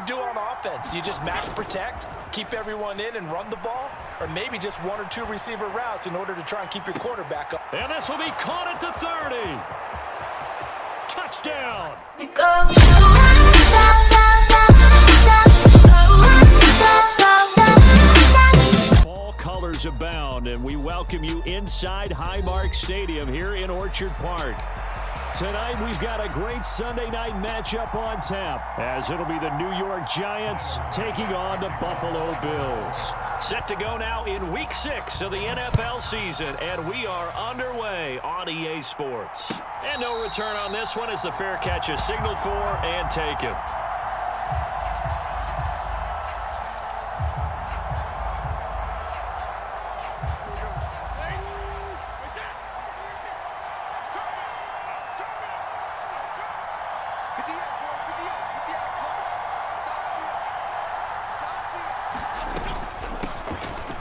do on offense? You just max protect, keep everyone in and run the ball, or maybe just one or two receiver routes in order to try and keep your quarterback up. And this will be caught at the 30. Touchdown. Fall colors abound, and we welcome you inside Highmark Stadium here in Orchard Park. Tonight, we've got a great Sunday night matchup on tap, as it'll be the New York Giants taking on the Buffalo Bills. Set to go now in Week 6 of the NFL season, and we are underway on EA Sports. And no return on this one as the fair catch is signaled for and taken.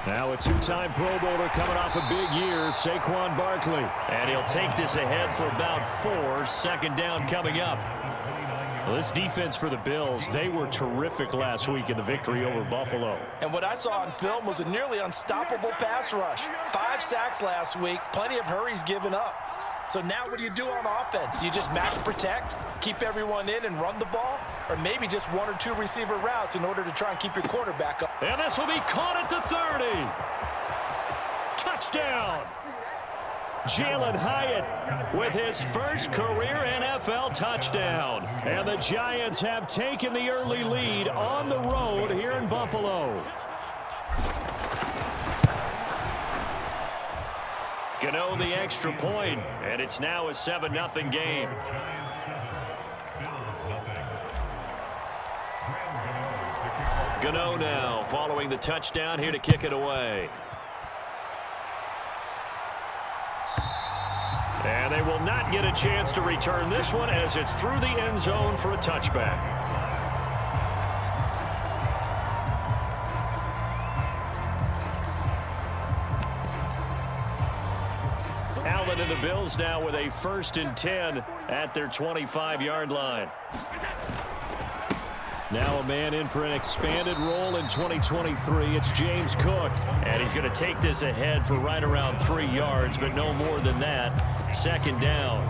Now a two-time Pro Bowler coming off a big year, Saquon Barkley. And he'll take this ahead for about 4. Second down coming up. Well, this defense for the Bills, they were terrific last week in the victory over Buffalo. And what I saw on film was a nearly unstoppable pass rush. 5 sacks last week, plenty of hurries given up. So now what do you do on offense? You just max protect, keep everyone in and run the ball, or maybe just one or two receiver routes in order to try and keep your quarterback up. And this will be caught at the 30. Touchdown. Jalen Hyatt with his first career NFL touchdown. And the Giants have taken the early lead on the road here in Buffalo. Gano the extra point, and it's now a 7-0 game. Gano now following the touchdown here to kick it away. And they will not get a chance to return this one as it's through the end zone for a touchback. Allen and the Bills now with a 1st and 10 at their 25-yard line. Now a man in for an expanded role in 2023. It's James Cook. And he's going to take this ahead for right around 3 yards, but no more than that. Second down.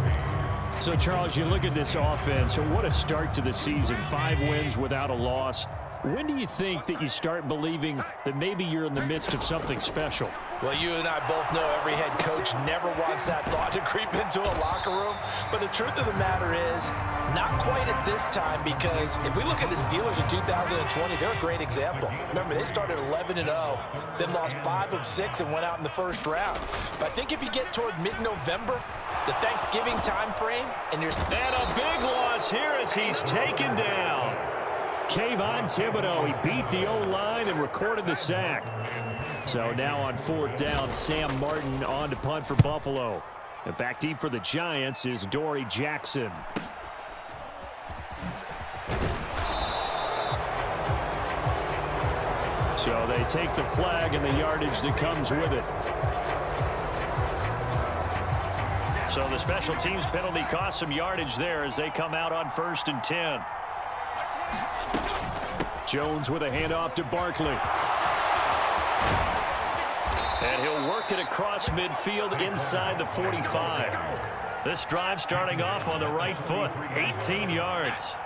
So, Charles, you look at this offense, what a start to the season. 5 wins without a loss. When do you think that you start believing that maybe you're in the midst of something special? Well, you and I both know every head coach never wants that thought to creep into a locker room. But the truth of the matter is, not quite at this time, because if we look at the Steelers in 2020, they're a great example. Remember, they started 11-0, then lost 5 of 6 and went out in the first round. But I think if you get toward mid-November, the Thanksgiving time frame, and you're... And a big loss here as he's taken down. Kayvon Thibodeau, he beat the O-line and recorded the sack. So now on 4th down, Sam Martin on to punt for Buffalo. And back deep for the Giants is Dory Jackson. So they take the flag and the yardage that comes with it. So the special teams penalty cost some yardage there as they come out on 1st and 10. Jones with a handoff to Barkley. And he'll work it across midfield inside the 45. This drive starting off on the right foot, 18 yards.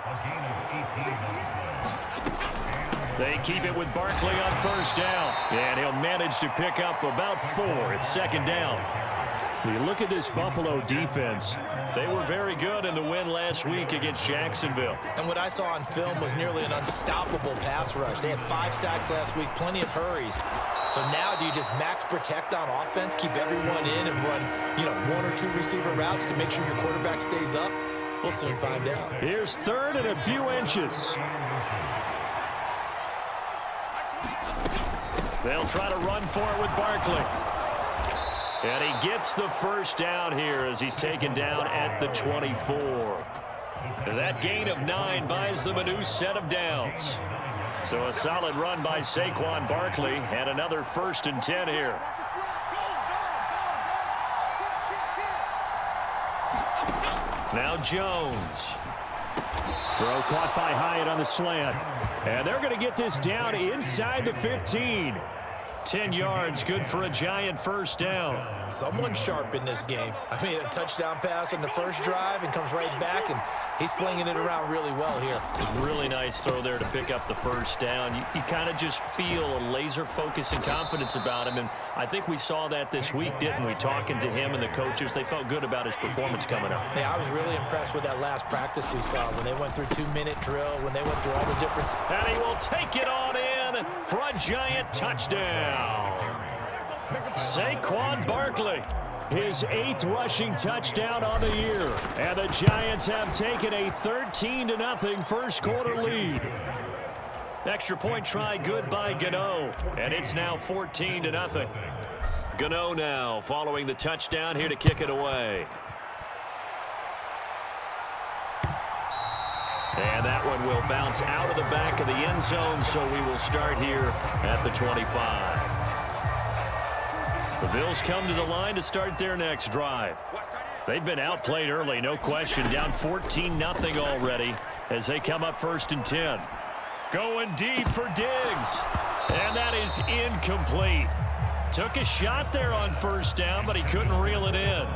They keep it with Barkley on 1st down. And he'll manage to pick up about 4 at 2nd down. You look at this Buffalo defense. They were very good in the win last week against Jacksonville. And what I saw on film was nearly an unstoppable pass rush. They had 5 sacks last week, plenty of hurries. So now do you just max protect on offense, keep everyone in and run, 1 or 2 receiver routes to make sure your quarterback stays up? We'll soon find out. Here's 3rd and a few inches. They'll try to run for it with Barkley. And he gets the 1st down here as he's taken down at the 24. That gain of 9 buys them a new set of downs. So a solid run by Saquon Barkley and another 1st and 10 here. Now Jones. Throw caught by Hyatt on the slant. And they're going to get this down inside the 15. 10 yards, good for a Giant first down. Someone sharp in this game. I mean, a touchdown pass on the first drive and comes right back, and he's flinging it around really well here. Really nice throw there to pick up the first down. You kind of just feel a laser focus and confidence about him, and I think we saw that this week, didn't we? Talking to him and the coaches, they felt good about his performance coming up. Hey, I was really impressed with that last practice we saw when they went through 2-minute drill, when they went through all the different... And he will take it on in for a Giant touchdown. Saquon Barkley, his 8th rushing touchdown on the year. And the Giants have taken a 13-0 first quarter lead. Extra point try good by Gano. And it's now 14-0. Gano now following the touchdown here to kick it away. And that one will bounce out of the back of the end zone, so we will start here at the 25. The Bills come to the line to start their next drive. They've been outplayed early, no question, down 14-0 already as they come up 1st and 10. Going deep for Diggs, and that is incomplete. Took a shot there on first down, but he couldn't reel it in.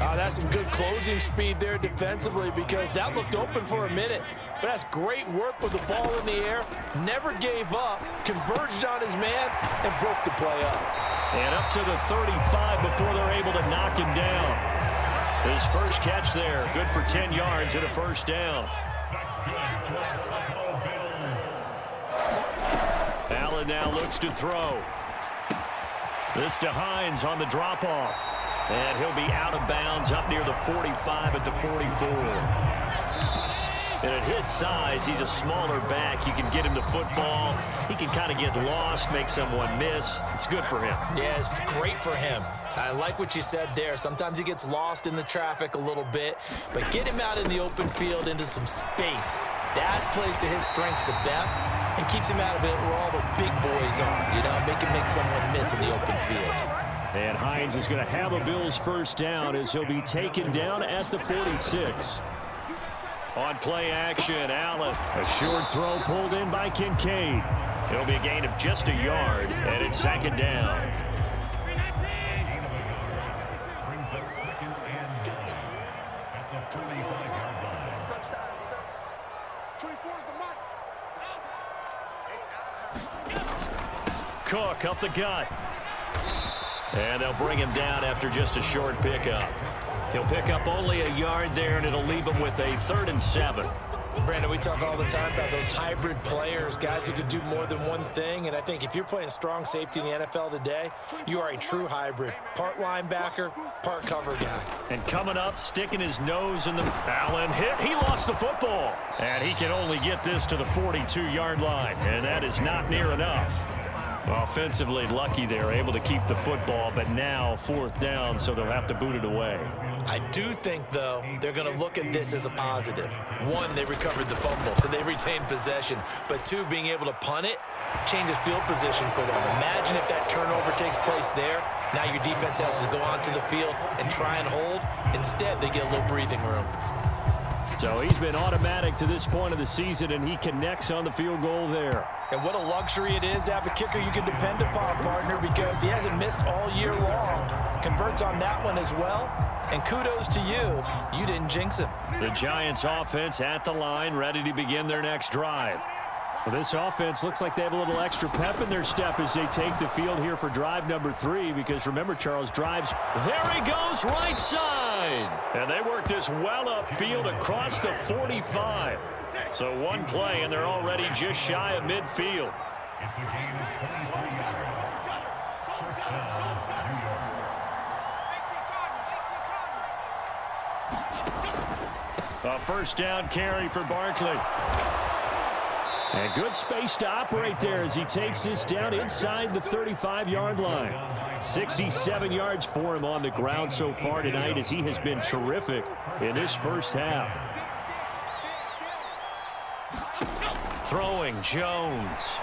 That's some good closing speed there defensively because that looked open for a minute. But that's great work with the ball in the air. Never gave up, converged on his man, and broke the play up. And up to the 35 before they're able to knock him down. His first catch there, good for 10 yards and a first down. Allen now looks to throw. This to Hines on the drop-off. And he'll be out of bounds up near the 45 at the 44. And at his size, he's a smaller back. You can get him the football. He can kind of get lost, make someone miss. It's good for him. Yeah, it's great for him. I like what you said there. Sometimes he gets lost in the traffic a little bit, but get him out in the open field into some space. That plays to his strengths the best and keeps him out of it where all the big boys are, you know, make someone miss in the open field. And Hines is going to have a Bills first down as he'll be taken down at the 46. On play action, Allen. A short throw pulled in by Kincaid. It'll be a gain of just a yard, and it's 2nd down. Cook up the gut. And they'll bring him down after just a short pickup. He'll pick up only a yard there, and it'll leave him with a 3rd and 7. Brandon, we talk all the time about those hybrid players, guys who could do more than one thing. And I think if you're playing strong safety in the NFL today, you are a true hybrid. Part linebacker, part cover guy. And coming up, sticking his nose in the... Allen hit. He lost the football. And he can only get this to the 42-yard line. And that is not near enough. Offensively lucky they're able to keep the football, but now 4th down, so they'll have to boot it away. I do think, though, they're going to look at this as a positive. 1, they recovered the fumble, so they retained possession. But 2, being able to punt it changes field position for them. Imagine if that turnover takes place there. Now your defense has to go onto the field and try and hold. Instead, they get a little breathing room. So he's been automatic to this point of the season, and he connects on the field goal there. And what a luxury it is to have a kicker you can depend upon, partner, because he hasn't missed all year long. Converts on that one as well. And kudos to you. You didn't jinx him. The Giants offense at the line, ready to begin their next drive. Well, this offense looks like they have a little extra pep in their step as they take the field here for drive number 3, because remember, Charles, drives. There he goes, right side. And they work this well upfield across the 45. So one play, and they're already just shy of midfield. A first down carry for Barkley. And good space to operate there as he takes this down inside the 35-yard line. 67 yards for him on the ground so far tonight as he has been terrific in this first half. Throwing Jones.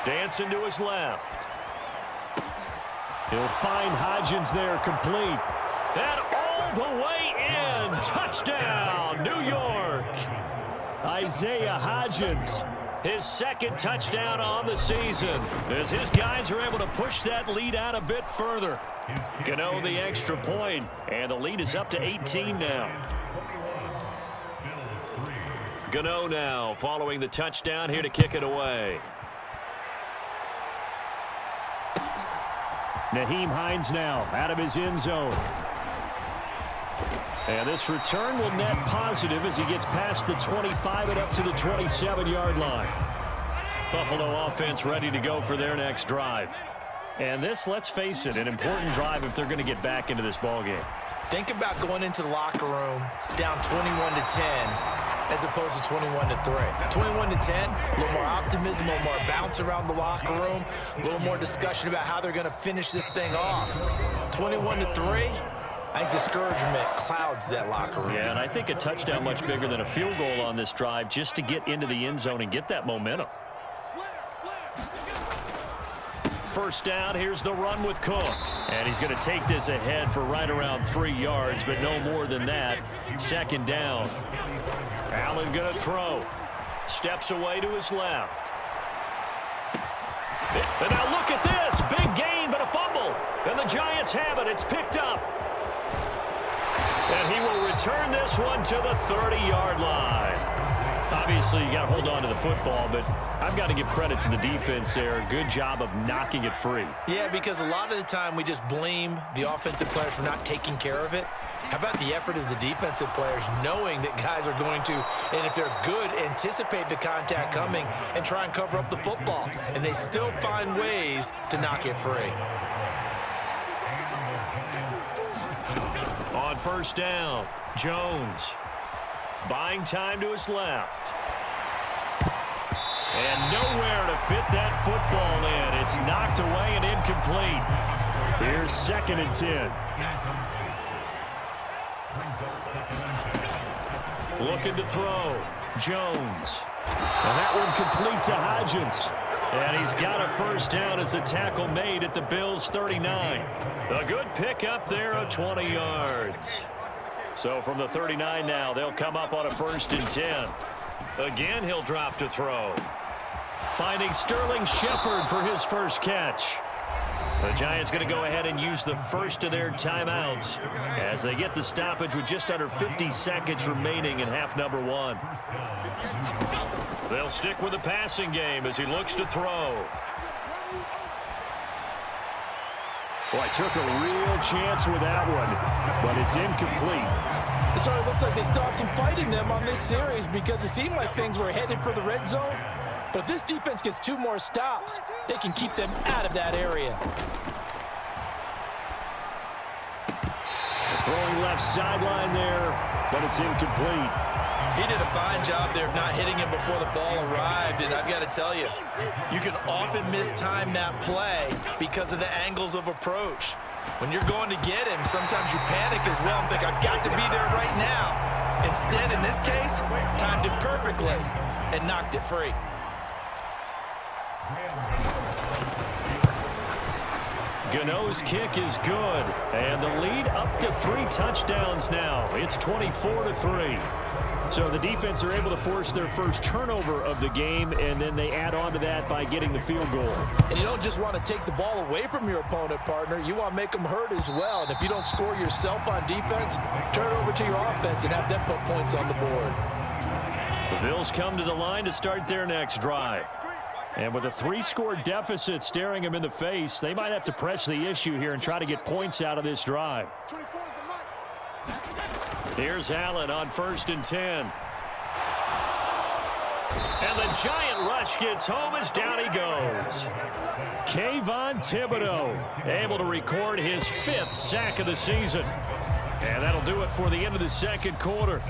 Dancing to his left. He'll find Hodgins there complete. And all the way in. Touchdown, New York. Isaiah Hodgins. His second touchdown on the season as his guys are able to push that lead out a bit further. Gano the extra point, and the lead is up to 18 now. Gano now following the touchdown here to kick it away. Nyheim Hines now out of his end zone. And this return will net positive as he gets past the 25 and up to the 27-yard line. Buffalo offense ready to go for their next drive. And this, let's face it, an important drive if they're going to get back into this ballgame. Think about going into the locker room down 21-10 as opposed to 21-3. 21-10, a little more optimism, a little more bounce around the locker room, a little more discussion about how they're going to finish this thing off. 21-3. I think discouragement clouds that locker room. Yeah, and I think a touchdown much bigger than a field goal on this drive just to get into the end zone and get that momentum. First down, here's the run with Cook. And he's going to take this ahead for right around 3 yards, but no more than that. Second down. Allen going to throw. Steps away to his left. And now look at this. Big gain, but a fumble. And the Giants have it. It's picked up. And he will return this one to the 30-yard line. Obviously, you got to hold on to the football, but I've got to give credit to the defense there. Good job of knocking it free. Yeah, because a lot of the time we just blame the offensive players for not taking care of it. How about the effort of the defensive players knowing that guys are going to, and if they're good, anticipate the contact coming and try and cover up the football. And they still find ways to knock it free. On first down, Jones buying time to his left. And nowhere to fit that football in. It's knocked away and incomplete. Here's 2nd and 10. Looking to throw. Jones. And that one complete to Hodgins. And he's got a first down as the tackle made at the Bills' 39. A good pickup there of 20 yards. So from the 39 now, they'll come up on a 1st and 10. Again, he'll drop to throw. Finding Sterling Shepard for his first catch. The Giants going to go ahead and use the first of their timeouts as they get the stoppage with just under 50 seconds remaining in half number 1. They'll stick with the passing game as he looks to throw. Boy, took a real chance with that one, but it's incomplete. It sort of looks like they still have some fight in them on this series because it seemed like things were headed for the red zone. But if this defense gets 2 more stops, they can keep them out of that area. Throwing left sideline there, but it's incomplete. He did a fine job there of not hitting him before the ball arrived, and I've got to tell you, you can often mistime that play because of the angles of approach. When you're going to get him, sometimes you panic as well and think, I've got to be there right now. Instead, in this case, timed it perfectly and knocked it free. Gano's kick is good, and the lead up to 3 touchdowns now. It's 24-3. So the defense are able to force their first turnover of the game, and then they add on to that by getting the field goal. And you don't just want to take the ball away from your opponent, partner. You want to make them hurt as well. And if you don't score yourself on defense, turn it over to your offense and have them put points on the board. The Bills come to the line to start their next drive. And with a 3-score deficit staring them in the face, they might have to press the issue here and try to get points out of this drive. Here's Allen on 1st and 10. And the giant rush gets home as down he goes. Kayvon Thibodeau able to record his 5th sack of the season. And that'll do it for the end of the second quarter.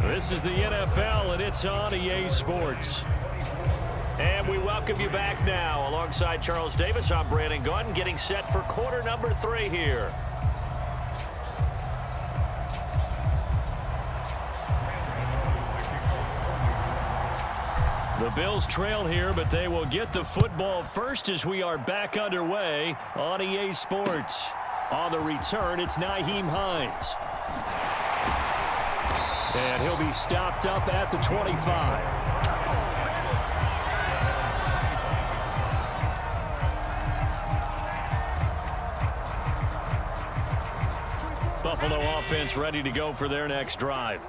This is the NFL, and it's on EA Sports. And we welcome you back now. Alongside Charles Davis, I'm Brandon Gunn, getting set for quarter number 3 here. The Bills trail here, but they will get the football first as we are back underway on EA Sports. On the return, it's Nyheim Hines. And he'll be stopped up at the 25. Buffalo offense ready to go for their next drive.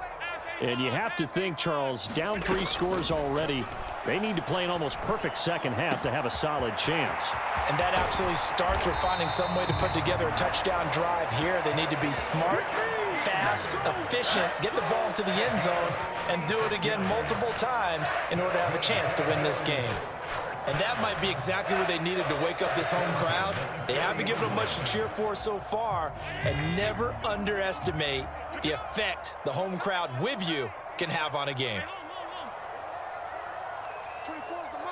And you have to think, Charles, down 3 scores already. They need to play an almost perfect second half to have a solid chance. And that absolutely starts with finding some way to put together a touchdown drive here. They need to be smart, fast, efficient, get the ball into the end zone, and do it again multiple times in order to have a chance to win this game. And that might be exactly what they needed to wake up this home crowd. They haven't given them much to cheer for so far, and never underestimate the effect the home crowd with you can have on a game. 24 is the mic.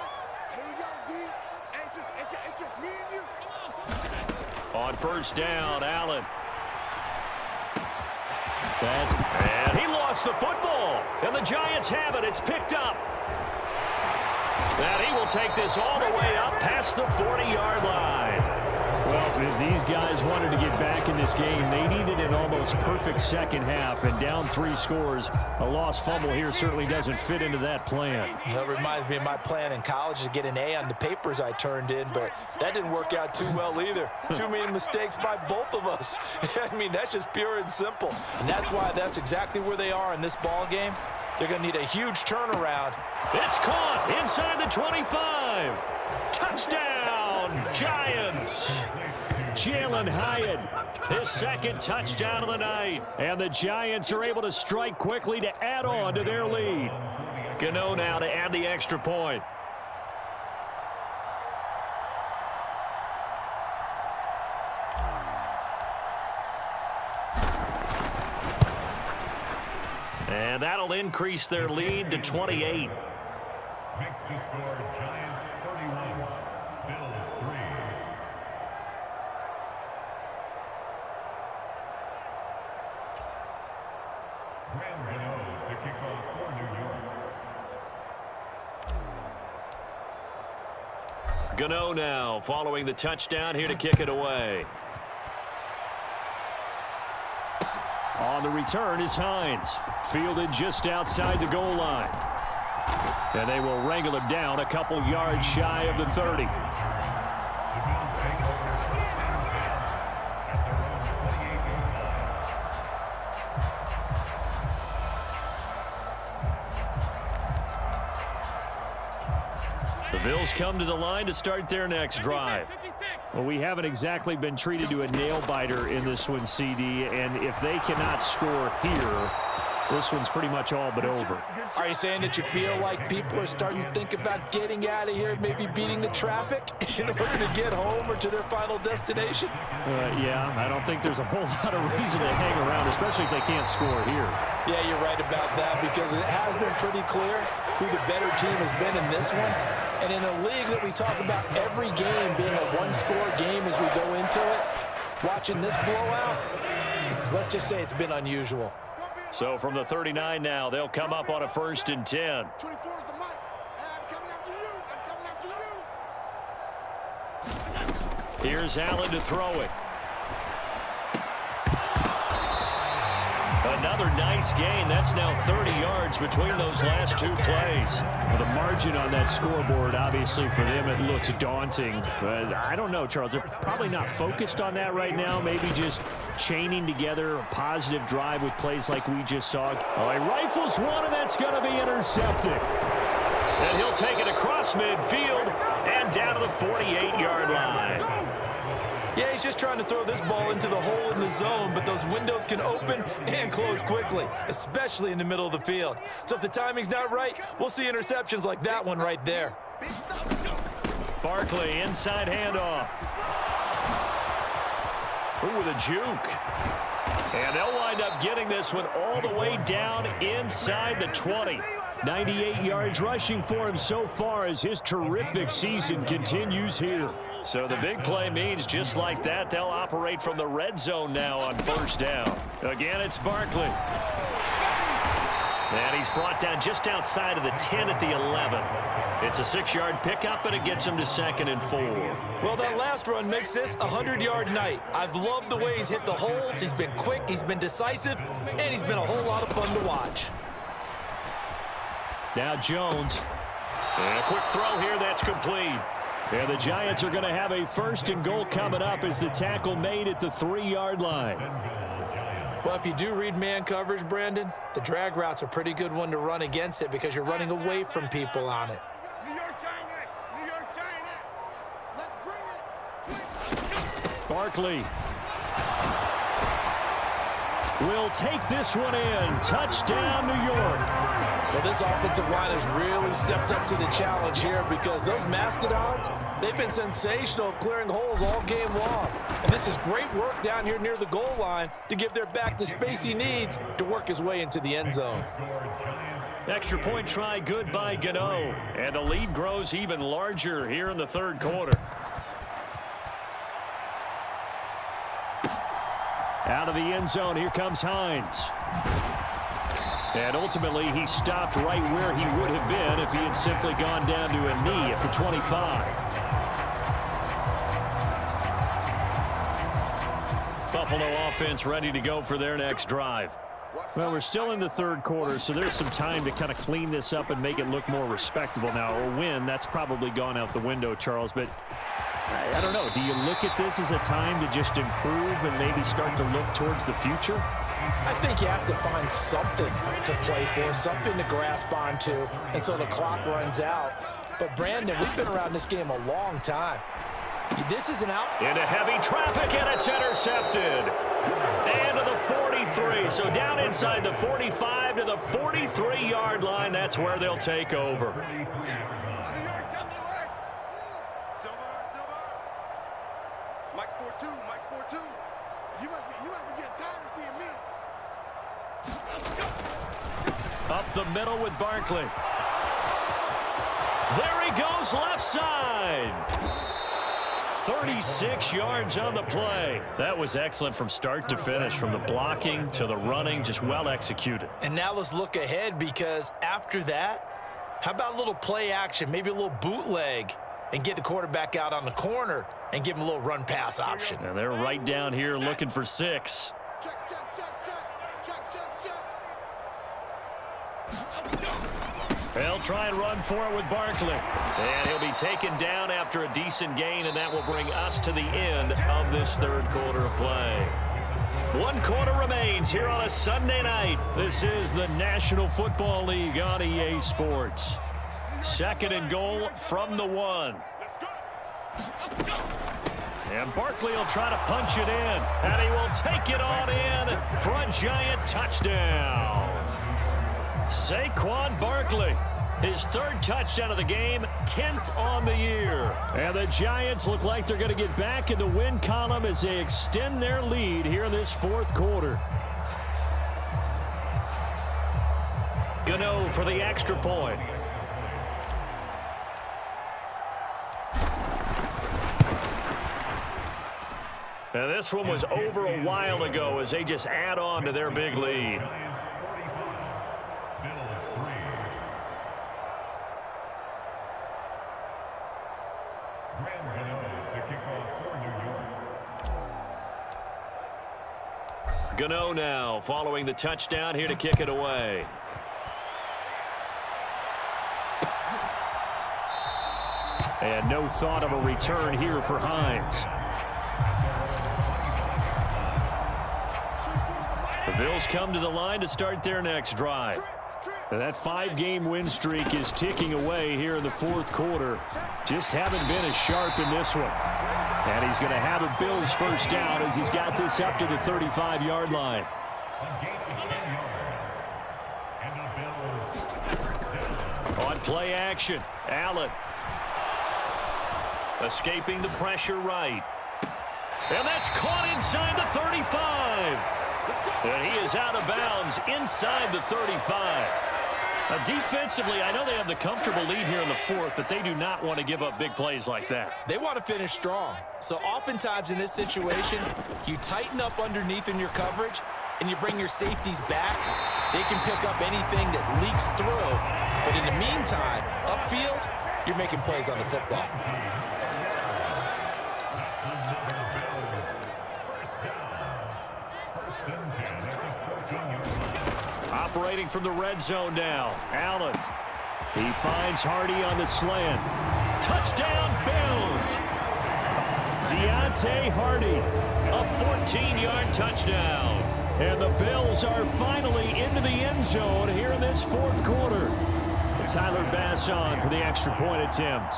Here we go, D. It's just me and you. On first down, Allen. And he lost the football. And the Giants have it. It's picked up. And he will take this all the way up past the 40-yard line. Well, if these guys wanted to get back in this game, they needed an almost perfect second half. And down 3 scores, a lost fumble here certainly doesn't fit into that plan. That reminds me of my plan in college to get an A on the papers I turned in, but that didn't work out too well either. Too many mistakes by both of us. I mean, that's just pure and simple. And that's why that's exactly where they are in this ball game. They're going to need a huge turnaround. It's caught inside the 25. Touchdown, Giants. Jalen Hyatt, his second touchdown of the night. And the Giants are able to strike quickly to add on to their lead. Gano now to add the extra point. And that'll increase their lead to 28. Next to score, Giants 31, Bills 3. Graham Gano to kick off for New York. Gano now following the touchdown here to kick it away. On the return is Hines. Fielded just outside the goal line. And they will wrangle him down a couple yards shy of the 30. The Bills come to the line to start their next drive. Well, we haven't exactly been treated to a nail-biter in this one, CD, and if they cannot score here, this one's pretty much all but over. Are you saying that you feel like people are starting to think about getting out of here, maybe beating the traffic in order to get home or to their final destination? Yeah, I don't think there's a whole lot of reason to hang around, especially if they can't score here. Yeah, you're right about that, because it has been pretty clear who the better team has been in this one. And in a league that we talk about every game being a one-score game as we go into it, watching this blowout, let's just say it's been unusual. So from the 39 now, they'll come up on a 1st and 10. 24 is the mic. I'm coming after you. I'm coming after you. Here's Allen to throw it. Another nice gain. That's now 30 yards between those last 2 plays. Well, the margin on that scoreboard, obviously, for them, it looks daunting. But I don't know, Charles. They're probably not focused on that right now. Maybe just chaining together a positive drive with plays like we just saw. Oh, he rifles one, and that's going to be intercepted. And he'll take it across midfield and down to the 48-yard line. Yeah, he's just trying to throw this ball into the hole in the zone, but those windows can open and close quickly, especially in the middle of the field. So if the timing's not right, we'll see interceptions like that one right there. Barkley, inside handoff. Ooh, with a juke. And they'll wind up getting this one all the way down inside the 20. 98 yards rushing for him so far as his terrific season continues here. So the big play means just like that, they'll operate from the red zone now on 1st down. Again, it's Barkley. And he's brought down just outside of the 10 at the 11. It's a 6-yard pickup, and it gets him to 2nd and 4. Well, that last run makes this a 100-yard night. I've loved the way he's hit the holes. He's been quick, he's been decisive, and he's been a whole lot of fun to watch. Now Jones. And a quick throw here, that's complete. And the Giants are going to have a 1st and goal coming up as the tackle made at the 3-yard line. Well, if you do read man coverage, Brandon, the drag route's a pretty good one to run against it because you're running away from people on it. New York Giants! New York Giants! Let's bring it! Barkley will take this one in. Touchdown, New York. Well, this offensive line has really stepped up to the challenge here because those Mastodons, they've been sensational clearing holes all game long. And this is great work down here near the goal line to give their back the space he needs to work his way into the end zone. Extra point try good by Gano. And the lead grows even larger here in the 3rd quarter. Out of the end zone, here comes Hines. And ultimately, he stopped right where he would have been if he had simply gone down to a knee at the 25. Buffalo offense ready to go for their next drive. Well, we're still in the 3rd quarter, so there's some time to kind of clean this up and make it look more respectable now. A win, that's probably gone out the window, Charles, but I don't know. Do you look at this as a time to just improve and maybe start to look towards the future? I think you have to find something to play for, something to grasp onto until the clock runs out. But, Brandon, we've been around this game a long time. This is an out. Into heavy traffic, and it's intercepted. And to the 43. So down inside the 45 to the 43-yard line. That's where they'll take over. New York Timberwolves! Silver! Mike's 4-2, Mike's 4-2. You must be getting tired of seeing me. Up the middle with Barkley. There he goes, left side. 36 yards on the play. That was excellent from start to finish, from the blocking to the running, just well executed. And now let's look ahead because after that, how about a little play action, maybe a little bootleg, and get the quarterback out on the corner and give him a little run-pass option. And they're right down here looking for 6. Check, check, check, check. Check, check, check. They'll try and run for it with Barkley. And he'll be taken down after a decent gain, and that will bring us to the end of this 3rd quarter of play. 1 quarter remains here on a Sunday night. This is the National Football League on EA Sports. 2nd and goal from the 1. And Barkley will try to punch it in, and he will take it on in for a Giant touchdown. Saquon Barkley, his 3rd touchdown of the game, 10th on the year. And the Giants look like they're going to get back in the win column as they extend their lead here in this 4th quarter. Gano for the extra point. And this one was over a while ago as they just add on to their big lead. Gano now following the touchdown here to kick it away. And no thought of a return here for Hines. The Bills come to the line to start their next drive. And that 5-game win streak is ticking away here in the 4th quarter. Just haven't been as sharp in this one. And he's going to have a Bills first down as he's got this up to the 35-yard line. On play action, Allen. Escaping the pressure right. And that's caught inside the 35. And he is out of bounds inside the 35. Defensively, I know they have the comfortable lead here in the 4th, but they do not want to give up big plays like that. They want to finish strong. So oftentimes in this situation, you tighten up underneath in your coverage, and you bring your safeties back. They can pick up anything that leaks through. But in the meantime, upfield, you're making plays on the football. Operating from the red zone now. Allen. He finds Hardy on the slant. Touchdown, Bills! Deontay Hardy, a 14-yard touchdown. And the Bills are finally into the end zone here in this fourth quarter. And Tyler Bass on for the extra point attempt.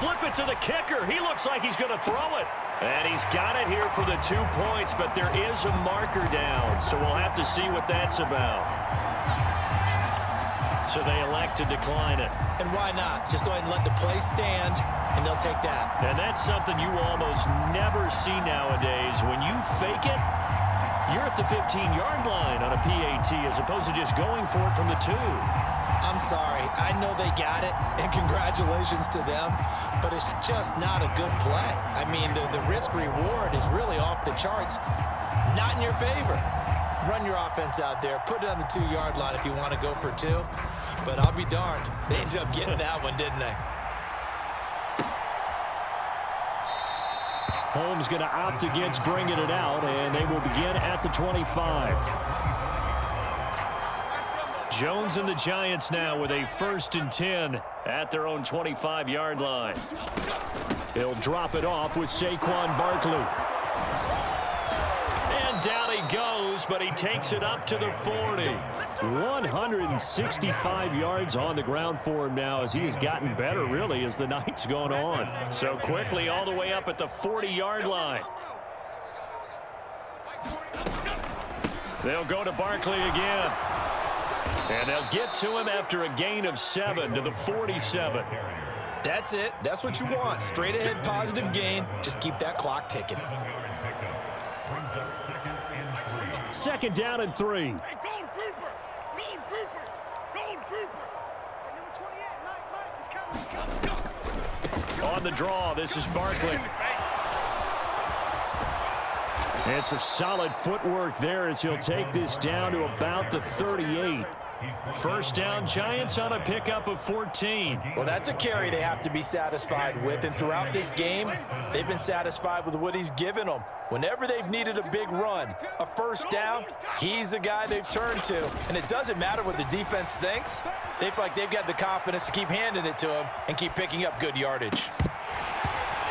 Flip it to the kicker. He looks like he's going to throw it. And he's got it here for the 2 points, but there is a marker down, so we'll have to see what that's about. So they elect to decline it. And why not? Just go ahead and let the play stand, and they'll take that. And that's something you almost never see nowadays. When you fake it, you're at the 15-yard line on a PAT as opposed to just going for it from the 2. I'm sorry. I know they got it, and congratulations to them, but it's just not a good play. I mean, the risk-reward is really off the charts. Not in your favor. Run your offense out there. Put it on the 2-yard line if you want to go for 2. But I'll be darned. They ended up getting that one, didn't they? Holmes going to opt against bringing it out, and they will begin at the 25. Jones and the Giants now with a 1st and 10 at their own 25-yard line. He'll drop it off with Saquon Barkley. And down he goes, but he takes it up to the 40. 165 yards on the ground for him now as he has gotten better, really, as the night's gone on. So quickly all the way up at the 40-yard line. They'll go to Barkley again. And they'll get to him after a gain of 7 to the 47. That's it. That's what you want. Straight ahead positive gain. Just keep that clock ticking. 2nd down and 3. Hey, Golden Grouper! Golden Grouper! Golden Grouper! Number 28, Mike, he's coming. On the draw, this is Barkley. And some solid footwork there as he'll take this down to about the 38. 1st down, Giants on a pickup of 14. Well, that's a carry they have to be satisfied with, and throughout this game, they've been satisfied with what he's given them. Whenever they've needed a big run, a 1st down, he's the guy they've turned to. And it doesn't matter what the defense thinks. They feel like they've got the confidence to keep handing it to him and keep picking up good yardage.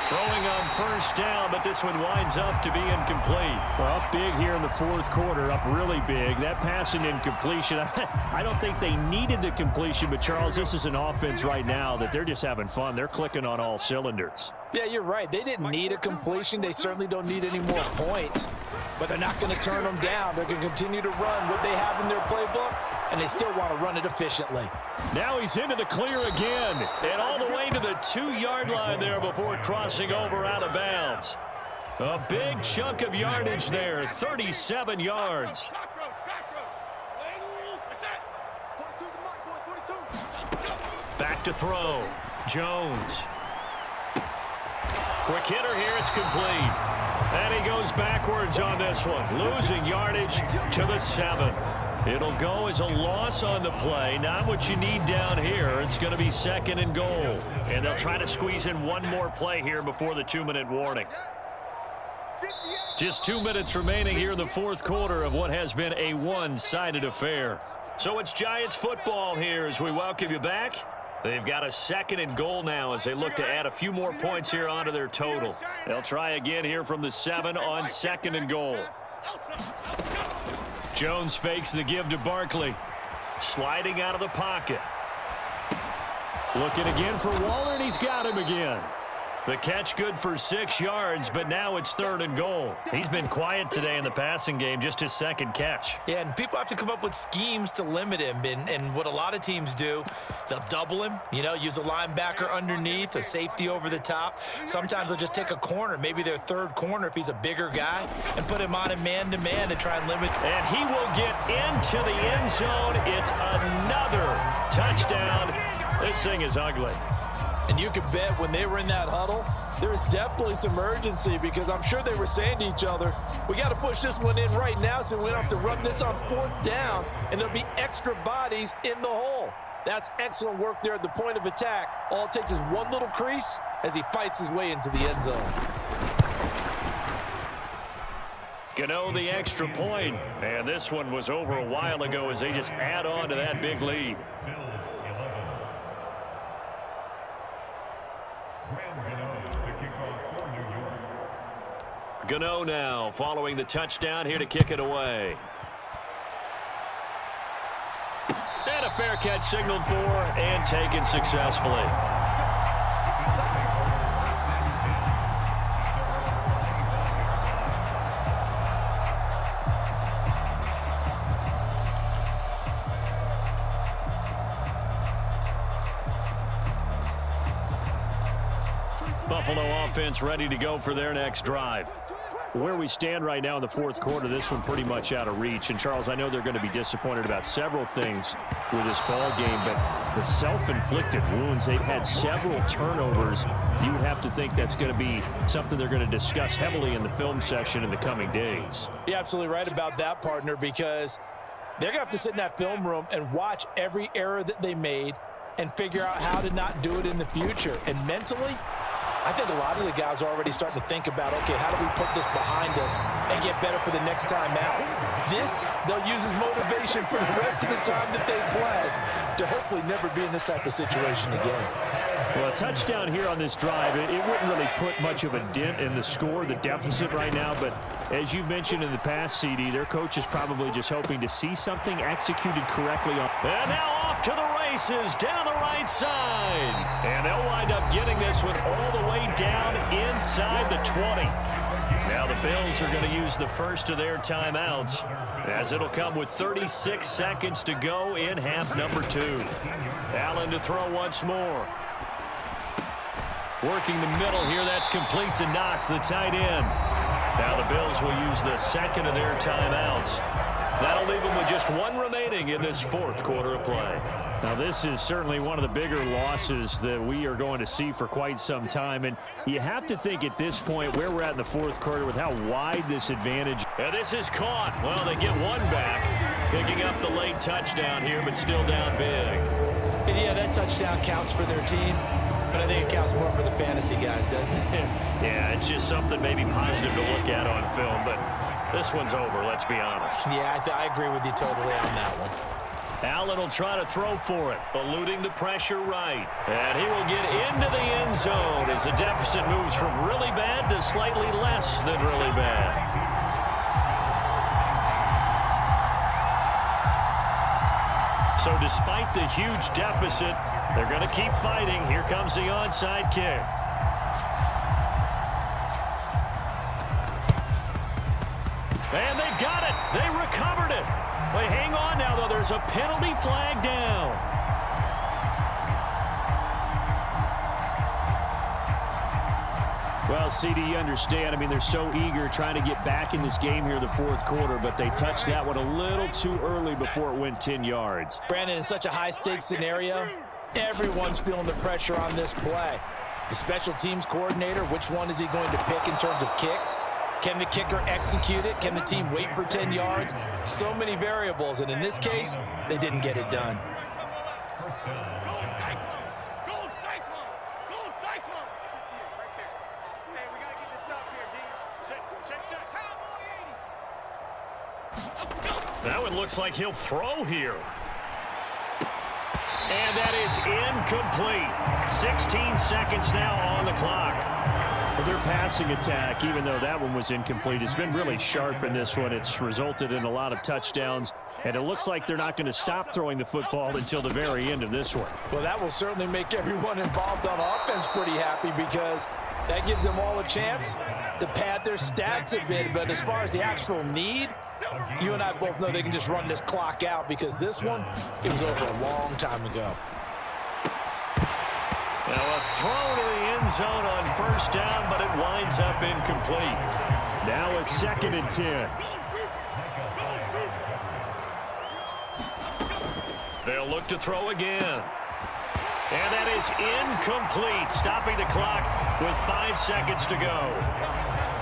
Throwing on 1st down, but this one winds up to be incomplete. Well, up big here in the 4th quarter, up really big. That passing incompletion, I don't think they needed the completion, but Charles, this is an offense right now that they're just having fun. They're clicking on all cylinders. Yeah, you're right. They didn't need a completion. They certainly don't need any more points, but they're not going to turn them down. They're going to continue to run what they have in their playbook, and they still want to run it efficiently. Now he's into the clear again, and all the way to the 2-yard line there before crossing over out of bounds. A big chunk of yardage there, 37 yards. Back to throw. Jones. Quick hitter here, it's complete. And he goes backwards on this one, losing yardage to the 7. It'll go as a loss on the play. Not what you need down here. It's going to be 2nd and goal. And they'll try to squeeze in one more play here before the 2-minute warning. Just 2 minutes remaining here in the 4th quarter of what has been a one-sided affair. So it's Giants football here as we welcome you back. They've got a 2nd and goal now as they look to add a few more points here onto their total. They'll try again here from the 7 on 2nd and goal. Jones fakes the give to Barkley. Sliding out of the pocket. Looking again for Waller, and he's got him again. The catch good for 6 yards, but now it's 3rd and goal. He's been quiet today in the passing game, just his 2nd catch. Yeah, and people have to come up with schemes to limit him. And what a lot of teams do, they'll double him, use a linebacker underneath, a safety over the top. Sometimes they'll just take a corner, maybe their 3rd corner if he's a bigger guy, and put him on a man-to-man to try and limit. And he will get into the end zone. It's another touchdown. This thing is ugly. And you can bet when they were in that huddle, there was definitely some urgency because I'm sure they were saying to each other, we got to push this one in right now so we don't have to run this on 4th down, and there'll be extra bodies in the hole. That's excellent work there at the point of attack. All it takes is one little crease as he fights his way into the end zone. Gano the extra point, and this one was over a while ago as they just add on to that big lead. Gano now following the touchdown here to kick it away. And a fair catch signaled for and taken successfully. Buffalo offense ready to go for their next drive. Where we stand right now in the 4th quarter, this one pretty much out of reach. And, Charles, I know they're going to be disappointed about several things with this ball game, but the self-inflicted wounds, they've had several turnovers. You would have to think that's going to be something they're going to discuss heavily in the film session in the coming days. You're absolutely right about that, partner, because they're going to have to sit in that film room and watch every error that they made and figure out how to not do it in the future. And mentally, I think a lot of the guys are already starting to think about, okay, how do we put this behind us and get better for the next time out? This, they'll use as motivation for the rest of the time that they play to hopefully never be in this type of situation again. Well, a touchdown here on this drive, it wouldn't really put much of a dent in the score, the deficit right now, but as you mentioned in the past, CD, their coach is probably just hoping to see something executed correctly. And now off to the races down the right side. And they'll wind up getting this one all the way down inside the 20. Now the Bills are going to use the first of their timeouts as it'll come with 36 seconds to go in half number 2. Allen to throw once more. Working the middle here, that's complete to Knox, the tight end. Now the Bills will use the second of their timeouts. That'll leave them with just one remaining in this 4th quarter of play. Now this is certainly one of the bigger losses that we are going to see for quite some time. And you have to think at this point where we're at in the 4th quarter with how wide this advantage. And this is caught. Well, they get one back. Picking up the late touchdown here, but still down big. And yeah, that touchdown counts for their team. But I think it counts more for the fantasy guys, doesn't it? Yeah, it's just something maybe positive to look at on film, but this one's over, let's be honest. Yeah, I agree with you totally on that one. Allen will try to throw for it, eluding the pressure right. And he will get into the end zone as the deficit moves from really bad to slightly less than really bad. So despite the huge deficit, they're going to keep fighting. Here comes the onside kick. And they've got it. They recovered it. Wait, hang on now, though. There's a penalty flag down. Well, CD, you understand. I mean, they're so eager trying to get back in this game here in the 4th quarter, but they touched that one a little too early before it went 10 yards. Brandon, in such a high-stakes scenario, everyone's feeling the pressure on this play. The special teams coordinator, which one is he going to pick in terms of kicks? Can the kicker execute it? Can the team wait for 10 yards? So many variables, and in this case, they didn't get it done. That one looks like he'll throw here. And that is incomplete. 16 seconds now on the clock. Well, their passing attack, even though that one was incomplete, has been really sharp in this one. It's resulted in a lot of touchdowns, and it looks like they're not going to stop throwing the football until the very end of this one. Well, that will certainly make everyone involved on offense pretty happy because that gives them all a chance to pad their stats a bit. But as far as the actual need, you and I both know they can just run this clock out because this one, it was over a long time ago. Now a throw to the end zone on first down, but it winds up incomplete. Now a 2nd and 10. They'll look to throw again. And that is incomplete, stopping the clock with 5 seconds to go.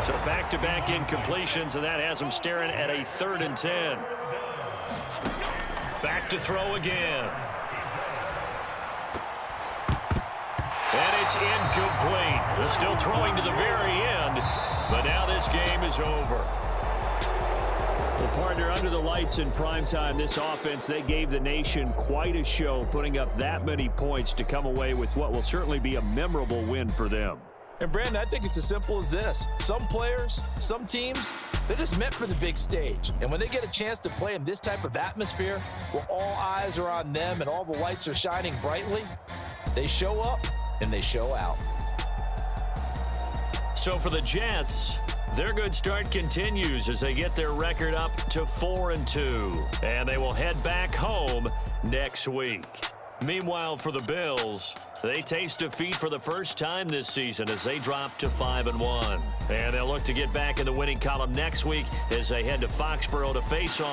So back-to-back incompletions, and that has them staring at a 3rd and 10. Back to throw again. And it's incomplete. They're still throwing to the very end, but now this game is over. Well, partner, under the lights in primetime, this offense, they gave the nation quite a show, putting up that many points to come away with what will certainly be a memorable win for them. And, Brandon, I think it's as simple as this. Some players, some teams, they're just meant for the big stage. And when they get a chance to play in this type of atmosphere, where all eyes are on them and all the lights are shining brightly, they show up and they show out. So for the Jets, their good start continues as they get their record up to 4-2. And they will head back home next week. Meanwhile, for the Bills, they taste defeat for the first time this season as they drop to 5-1. And they'll look to get back in the winning column next week as they head to Foxborough to face off